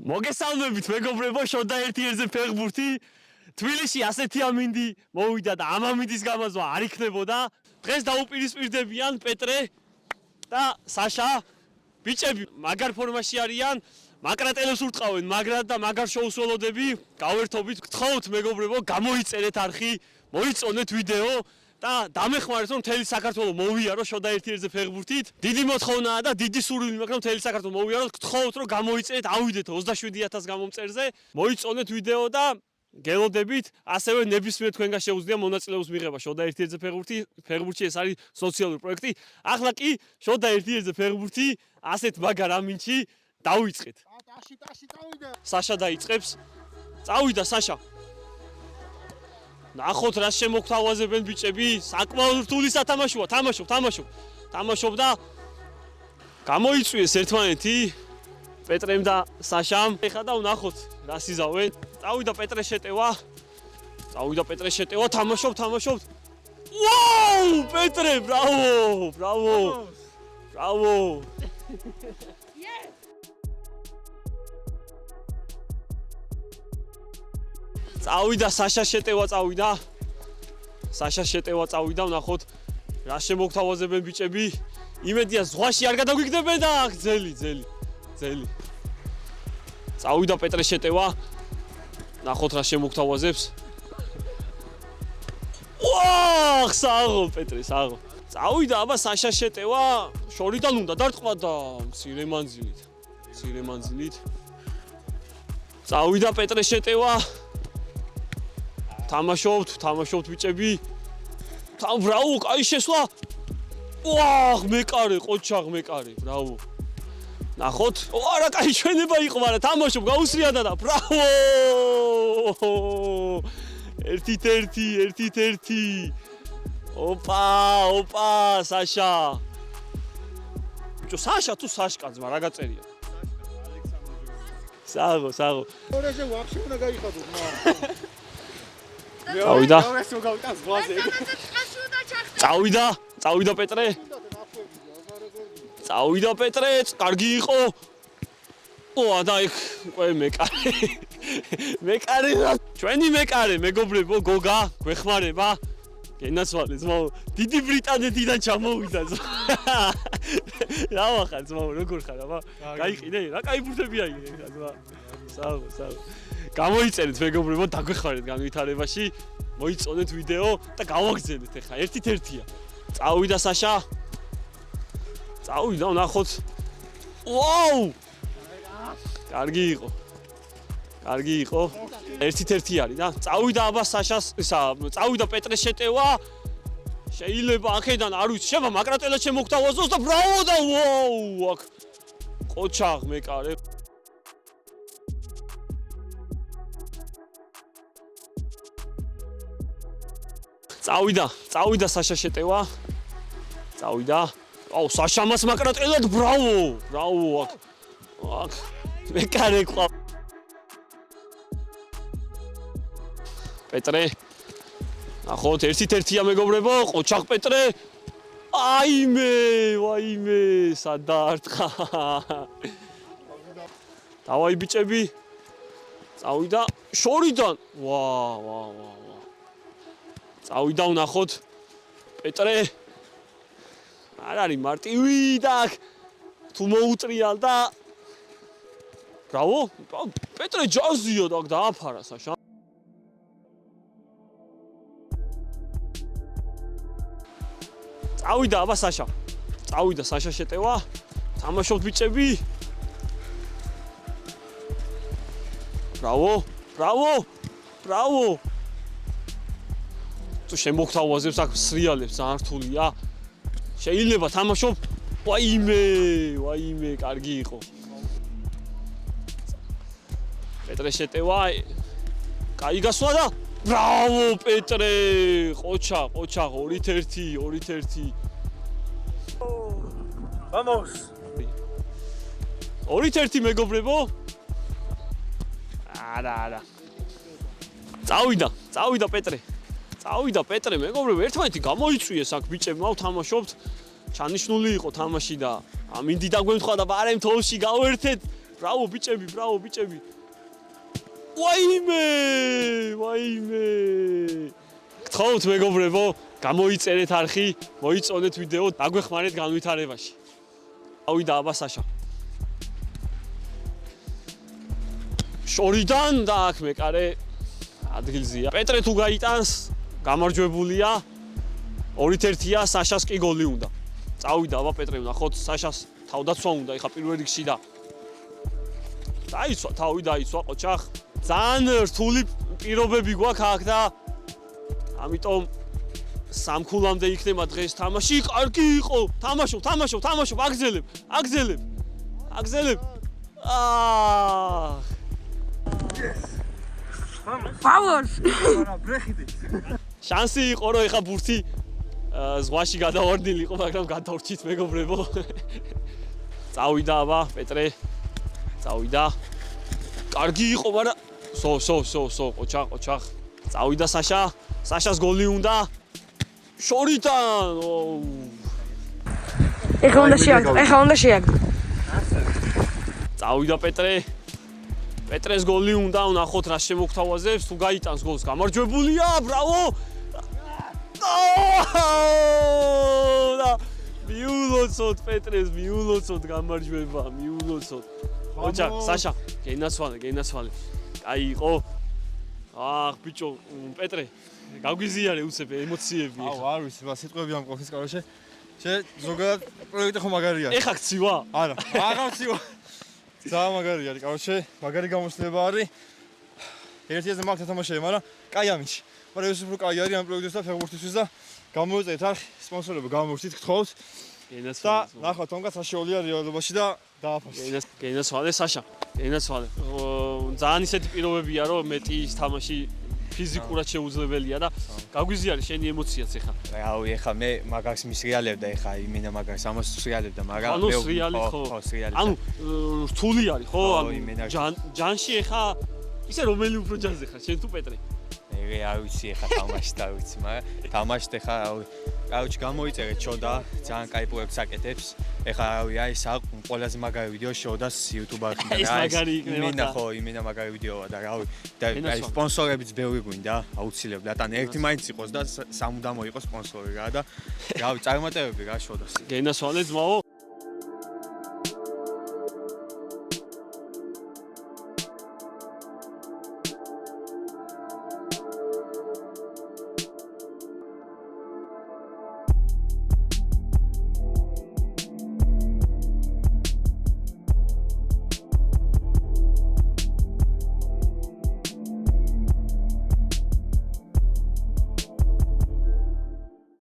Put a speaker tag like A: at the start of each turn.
A: მოგესალმებით მეგობრებო, შოდა ერთ-ერთზე ფეხბურთი. თბილისში ასეთი ამინდი მოვიდა და ამ ამინდის გამაზვა არ იქნებოდა. დღეს დაუპირისპირდებიან პეტრე და საშა. ბიჭები მაგარ ფორმაში არიან, მაკრატელოს ურტყავენ, მაგრად და მაგარ შოუს ველოდები. გავერთობით, გთხოვთ მეგობრებო, გამოიწერეთ არხი, მოიწონეთ ვიდეო და დამეხმარეთ რომ მთელი საქართველო მოვიარო შოდა ერთ-ერთზე ფეხბურთით. დიდი მოთხოვნაა და დიდი სურვილი მაქვს რომ მთელი საქართველო მოვიაროთ. გთხოვთ რომ გამოიწერეთ, ავიდეთ 27000 გამომწერზე, მოიწონეთ ვიდეო და გელოდებით, ასევე ნებისმიერ თქვენგან შეუძლია მონაწილეობის მიღება შოდა ერთ-ერთზე ფეხბურთში. ეს არის სოციალური პროექტი. ახლა კი შოდა ერთ-ერთზე ფეხბურთი ასეთ მაგარ ამინჩი დავიწყეთ.
B: ტაში წავიდა.
A: საშა დაიწყებს. წავიდა საშა. ნახოთ რა შემოგთავაზებენ ბიჭები, საკმაოდ რთული სათამაშოა, თამაშობ და გამოიწვიეს ერთმანეთი პეტრემ და საშამ. ეხლა და ვნახოთ რა სიზავენ. წავიდა პეტრე შეტევა, თამაშობთ. ვაუ, პეტრე, ბრავო. წავიდა საშა შეტევა, ვნახოთ რა შემოგთავაზებენ ბიჭები. იმედია ზღვაში არ გადაგვიგდებენ და აქ ძელი. წავიდა პეტრე შეტევა. ნახოთ რა შემოგთავაზებს. ვაუ, საღო პეტრე. წავიდა აბა საშა შეტევა, შორიდან უნდა დარტყმა და მცირე მანძილით. წავიდა პეტრე შეტევა. თამაშობთ ბიჭები. ბრავო, კაი შესვლა. ვაუ, ყოჩაღ მეკარე, ბრავო. ნახოთ, არა კაი ჩვენება იყო, მაგრამ თამაშობ, გაუსრიადა და ბრავო! ერთი. ოპა, საშა. საშა თუ საშკაძმა რა გაწერია? საღო.
B: ორეზე ვაფშე უნდა გაიხადოთ,
A: წავიდა პეტრე. კარგი იყო. და იქ უკვე მეკარე. ჩვენი მეკარე, მეგობრებო, გოგა, გვეხმარება. გენაცვალე ძმაო, დიდი ბრიტანეთიდან ჩამოვიდა. რა ვახარ ძმაო, როგორ ხარ, აბა? გაიყიდე, რა კაი ბურთები აიღე ძმა. საღო. გამოიწერეთ მეგობრებო, დაგვეხმარეთ განვითარებაში. მოიწონეთ ვიდეო და გავაგზავნეთ ახლა ერთ-ერთია. წავიდა საშა. ვნახოთ. ვაუ! კარგი იყო. ერთ-ერთი არის და წავიდა აბა საშას, წავიდა პეტრე შეტევა. შეიძლება აქედან არ ვიცი, შევა მაკრატელას შემოგთავაზოს და ბრავო და ვაუ! აქ ყოჩაღ მეკარე. წავიდა საშა შეტევა. აუ, საშამას მაკრატელად ბრავო! აქ მეკარე ყვა. პეტრე. ნახოთ, ერთ-ერთია მეგობრებო, ყოჩაღ პეტრე. ვაიმე, სადარტყა. დავაი ბიჭები. წავიდა შორიდან. ვაუ. წავიდა ვნახოთ პეტრე. არ არის მარტივი და თუ მოუწრიალ და ბრავო, პეტრე ჯაზია და დააფარა საშა. წავიდა აბა საშა. წავიდა საშა შეტევა. თამაშობთ ბიჭები. ბრავო. თუ შემოგთავაზებს აქ სრიალებს ძალიან რთულია. შეიძლება თამაშობ. ვაიმე, კარგი იყო. პეტრე შეტევა. კაი გასვლა და ბრავო პეტრე. ყოჩაღ 2-1.
B: Vamos.
A: 2-1 მეგობრებო. არა. წავიდა პეტრე, მეგობრებო, ერთმანეთი გამოიწვიეს აქ ბიჭებმა, თამაშობთ. ჩანიშნული იყო თამაში და ამინდი დაგვემთხვა და ბარემ თოლში გავერთეთ. ბრავო ბიჭები. ვაიმე. გთხოვთ მეგობრებო, გამოიწერეთ არხი, მოიწონეთ ვიდეო, დაგვეხმარეთ განვითარებაში. ავიდა აბა საშა. შორიდან და აქ მეკარე ადგილზეა. პეტრე თუ გაიტანს, გამარჯვებულია. 2-1-ია, საშას კი გოლი უნდა. წავიდა აბა პეტრე, ნახოთ საშას თავდაცვა უნდა, ეხა პირველ რიგში და დაიცვა, თავი დაიცვა ყოჩახ. ძალიან რთული პირობები გვაქვს აქ და ამიტომ სამქულამდე იქნება დღეს თამაში. კარგი იყო. თამაშობ, აგზელებ.
C: Powers.
A: შანსი იყო რომ ეხა ბურთი ზღვაში გადავარდნილი იყო, მაგრამ გადავრჩით მეგობრებო. წავიდა აბა პეტრე. წავიდა. კარგი იყო, მაგრამ ყოჩახ. წავიდა საშა. საშას გოლი უნდა. შორიდან.
C: ეხლა უნდა შეაგდო.
A: წავიდა პეტრე. პეტრეს გოლი უნდა, ნახოთ რა შემოგთავაზებს, თუ გაიტანს გოლს, გამარჯვებულია, ბრავო! მიულოცოთ პეტრეს, გამარჯვება, მიულოცოთ. ოჯახ, საშა, გენაცვალე. კაი იყო. ბიჭო, პეტრე, გაგვიზიარე უცებ ემოციები.
D: არ ვიცი, სიტყვები ამ ყოფის კაროშე. ზოგადად პროექტი ხო მაგარია.
A: ეხა გცივა?
D: არა, აღარ ვცივა. ძალიან მაგარი არის, კაროჩე, მაგარი გამოსვლება არის. ერთიაზე მაგ თამაშია, მაგრამ კაი ამიჩი. მაგრამ ეს უფრო კაი არის ამ პროექტის და ფეხბურთისთვის და გამოვიწერეთ არხი, სპონსორები გამოვიწერეთ, გთხოვთ. და ნახოთ, თონკაც საშუალია რეალობაში და დააფასე.
A: გენაცვალე საშა, ძალიან ისეთი პირობებია, რომ მეტი ის თამაში ფიზიკურად შეუძლებელია და გაგვიზიარე შენი ემოციაც ეხა.
E: რავი, ეხა მე მაგას მსრიალებდა, ეხა იმინა მაგას ამას მსრიალებდა, მაგრამ
A: ანუ სრიალი ხო? ანუ რთული არის ხო? ჯანში ეხა ისე რომელი უფრო ჯანზე ხარ, შენ თუ პეტრე?
E: მე არ ვიცი ეხა თამაშს და ვიცი, მაგრამ თამაშს ეხა რავი, გამოიწერეთ შოდა, ძალიან კაი პროექტს აკეთებს. ეხა რავი, აი ეს ყველაზე მაგარი ვიდეო შოდას YouTube-არში
A: ეს მაგარი იქნება.
E: იმინა მაგარი ვიდეოა და რავი, და აი სპონსორებიც ბევრი გვინდა, აუცილებლად. ან ერთი მაინც იყოს და სამუდამო იყოს სპონსორი რა და რავი, წარმატებები რა შოდას.
A: გენაცვალე ძმაო.